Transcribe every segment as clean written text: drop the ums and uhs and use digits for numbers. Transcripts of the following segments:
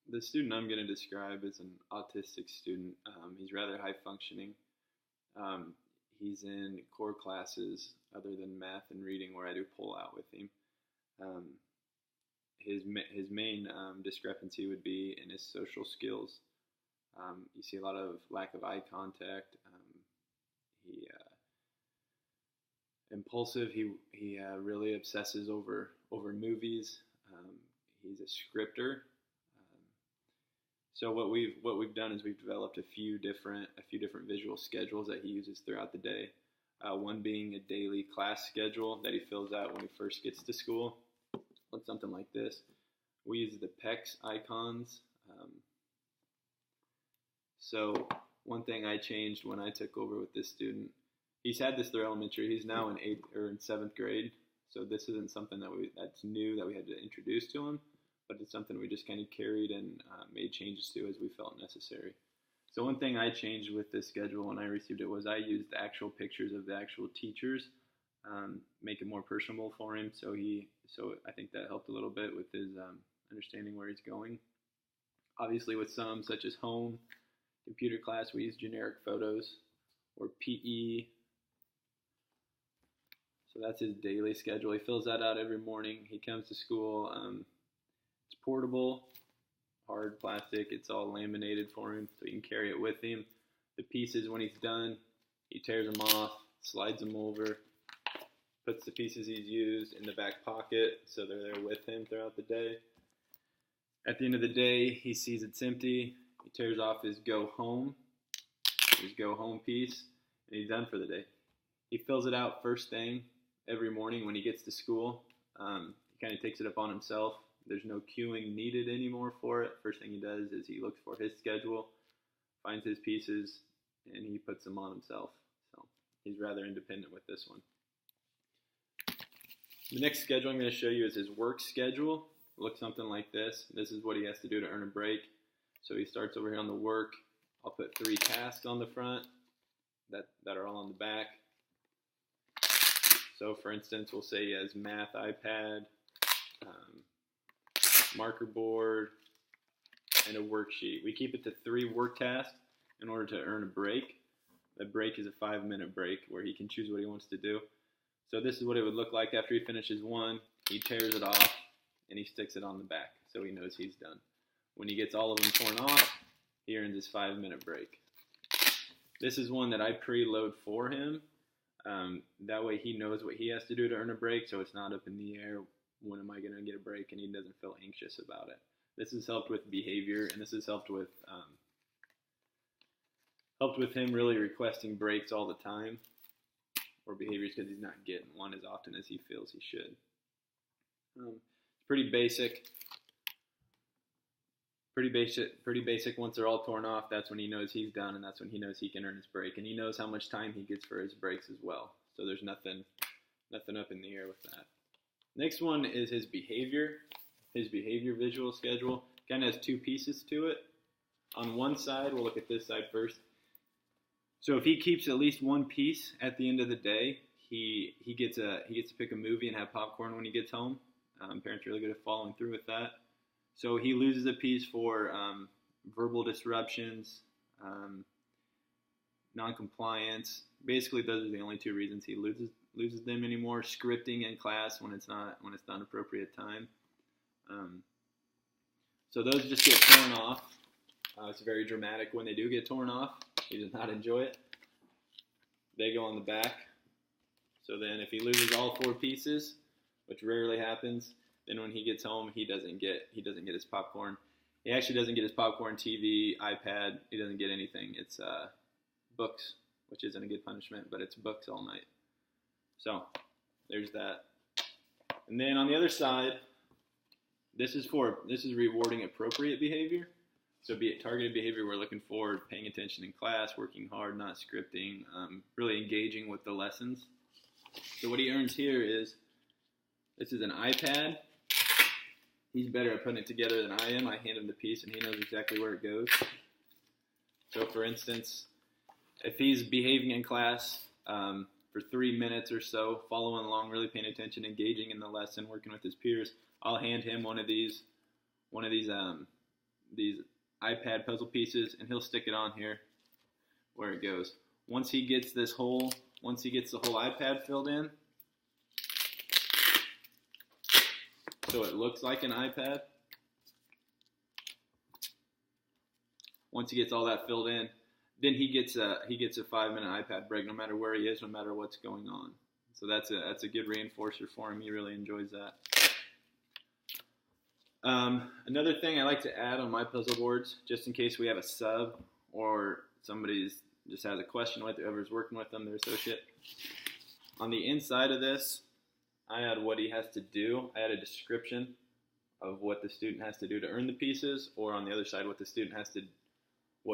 The student I'm going to describe is an autistic student. He's rather high functioning. Um, he's in core classes other than math and reading where I do pull out with him. Um, his main discrepancy would be in his social skills. You see a lot of lack of eye contact. He impulsive. He really obsesses over movies. He's a scripter. So what we've done is we've developed a few different visual schedules that he uses throughout the day. One being a daily class schedule that he fills out when he first gets to school. Looks something like this. We use the PEX icons. So one thing I changed when I took over with this student, he's had this through elementary. He's now in 8th or in 7th grade. So this isn't something that's new that we had to introduce to him, but it's something we just kind of carried and made changes to as we felt necessary. So one thing I changed with this schedule when I received it was I used the actual pictures of the actual teachers, make it more personable for him. So I think that helped a little bit with his understanding where he's going. Obviously with some, such as home, computer class, we use generic photos, or PE. So that's his daily schedule. He fills that out every morning. He comes to school. It's portable, hard plastic. It's all laminated for him, so he can carry it with him. The pieces, when he's done, he tears them off, slides them over, puts the pieces he's used in the back pocket, so they're there with him throughout the day. At the end of the day, he sees it's empty. He tears off his go home piece, and he's done for the day. He fills it out first thing every morning when he gets to school. He kind of takes it up on himself. There's no queuing needed anymore for it. First thing he does is he looks for his schedule, finds his pieces, and he puts them on himself. So he's rather independent with this one. The next schedule I'm going to show you is his work schedule. It looks something like this. This is what he has to do to earn a break. So he starts over here on the work. I'll put 3 tasks on the front that are all on the back. So for instance, we'll say he has math iPad, marker board, and a worksheet. We keep it to 3 work tasks in order to earn a break. The break is a 5-minute break where he can choose what he wants to do. So this is what it would look like after he finishes one. He tears it off and he sticks it on the back so he knows he's done. When he gets all of them torn off, he earns his 5-minute break. This is one that I preload for him. That way he knows what he has to do to earn a break, so it's not up in the air, when am I going to get a break, and he doesn't feel anxious about it. This has helped with behavior, and this has helped with him really requesting breaks all the time, or behaviors because he's not getting one as often as he feels he should. It's pretty basic. Pretty basic. Once they're all torn off, that's when he knows he's done, and that's when he knows he can earn his break. And he knows how much time he gets for his breaks as well. So there's nothing up in the air with that. Next one is his behavior. His behavior visual schedule kind of has 2 pieces to it. On one side, we'll look at this side first. So if he keeps at least one piece at the end of the day, he gets to pick a movie and have popcorn when he gets home. Parents are really good at following through with that. So he loses a piece for verbal disruptions, non-compliance. Basically, those are the only 2 reasons he loses them anymore. Scripting in class when it's not appropriate time. So those just get torn off. It's very dramatic when they do get torn off. He does not enjoy it. They go on the back. So then, if he loses all 4 pieces, which rarely happens, then when he gets home, he doesn't get his popcorn. He actually doesn't get his popcorn, TV, iPad. He doesn't get anything. It's books, which isn't a good punishment, but it's books all night. So there's that. And then on the other side, this is rewarding appropriate behavior. So be it targeted behavior, we're looking for paying attention in class, working hard, not scripting, really engaging with the lessons. So what he earns here is, this is an iPad. He's better at putting it together than I am. I hand him the piece and he knows exactly where it goes. So for instance, if he's behaving in class for 3 minutes or so, following along, really paying attention, engaging in the lesson, working with his peers, I'll hand him one of these these iPad puzzle pieces, and he'll stick it on here where it goes. Once he gets the whole iPad filled in, so it looks like an iPad. Once he gets all that filled in, then he gets a 5-minute iPad break, no matter where he is, no matter what's going on. So that's a good reinforcer for him. He really enjoys that. Another thing I like to add on my puzzle boards, just in case we have a sub or somebody just has a question with whoever's working with them, their associate. On the inside of this, I add what he has to do. I add a description of what the student has to do to earn the pieces, or on the other side, what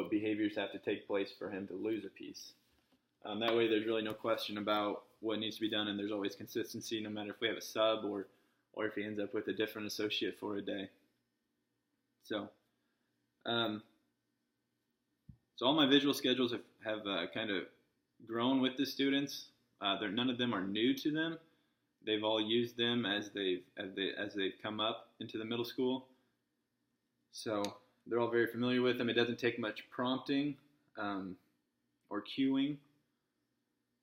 behaviors have to take place for him to lose a piece. That way there's really no question about what needs to be done, and there's always consistency, no matter if we have a sub or if he ends up with a different associate for a day. So all my visual schedules have kind of grown with the students. None of them are new to them. They've all used them as they've come up into the middle school. So they're all very familiar with them. It doesn't take much prompting or cueing.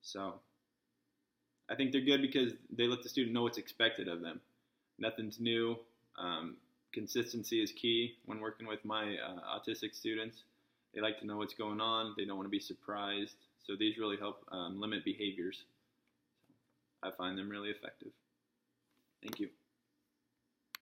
So I think they're good because they let the student know what's expected of them. Nothing's new. Consistency is key when working with my autistic students. They like to know what's going on. They don't want to be surprised. So these really help limit behaviors. I find them really effective. Thank you.